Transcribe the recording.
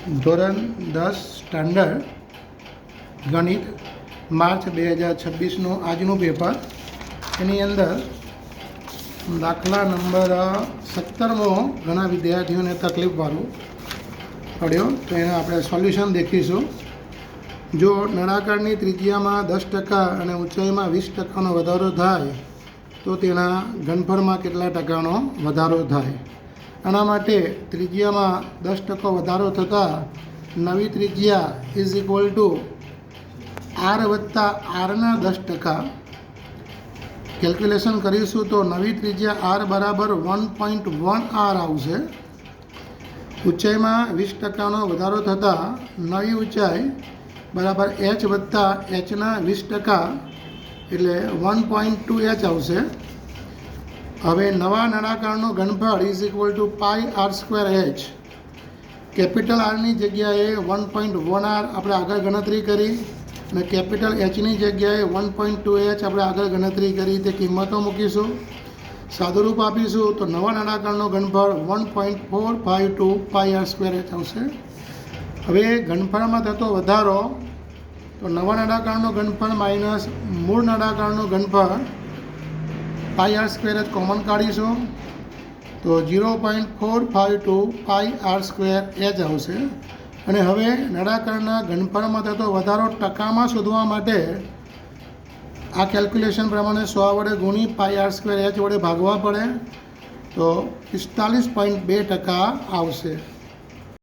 ધોરણ 10 સ્ટાન્ડર્ડ ગણિત માર્ચ 2026નું આજનું પેપર. એની અંદર દાખલા નંબર 17મો ઘણા વિદ્યાર્થીઓને તકલીફવાળું પડ્યો, તો એને આપણે સોલ્યુશન દેખીશું. જો નળાકારની ત્રિજ્યામાં 10% અને ઊંચાઈમાં 20%નો વધારો થાય તો તેના ઘનફળમાં કેટલા ટકાનો વધારો થાય. આના માટે ત્રિજ્યામાં 10% વધારો થતાં નવી ત્રિજ્યા ઇઝ ઇક્વલ ટુ આર વત્તા આરના 10%. કેલ્ક્યુલેશન કરીશું તો નવી ત્રિજ્યા આર બરાબર 1.1 આર આવશે. ઊંચાઈમાં 20%નો વધારો થતાં નવી ઊંચાઈ બરાબર એચ વત્તા એચના 20% એટલે 1.2 એચ આવશે. હવે નવા નળાકારનો ઘનફળ is equal to pi R square H. Capital આરની જગ્યાએ 1.1 આર આપણે આગળ ગણતરી કરી અને કેપિટલ એચની જગ્યાએ 1.2 એચ આપણે આગળ ગણતરી કરી. તે કિંમતો મૂકીશું, સાદુરૂપ આપીશું તો નવા નળાકારનો ઘનફળ 1.452 પાઈ આર સ્ક્વેર એચ આવશે. હવે ઘનફળમાં થતો વધારો તો નવા નળાકારનો ઘનફળ માઇનસ મૂળ નળાકારનો ઘનફળ પાઈ આર સ્ક્વેર એચ કોમન કાઢીશું તો 0.452 પાઈ આર સ્ક્વેર એચ આવશે. અને હવે નળાકારના ઘનફળમાં થતો વધારો ટકામાં શોધવા માટે આ કેલ્ક્યુલેશન પ્રમાણે 100 વડે ગુણી પાઈ આર સ્ક્વેર એચ વડે ભાગવા પડે તો 45.2% આવશે.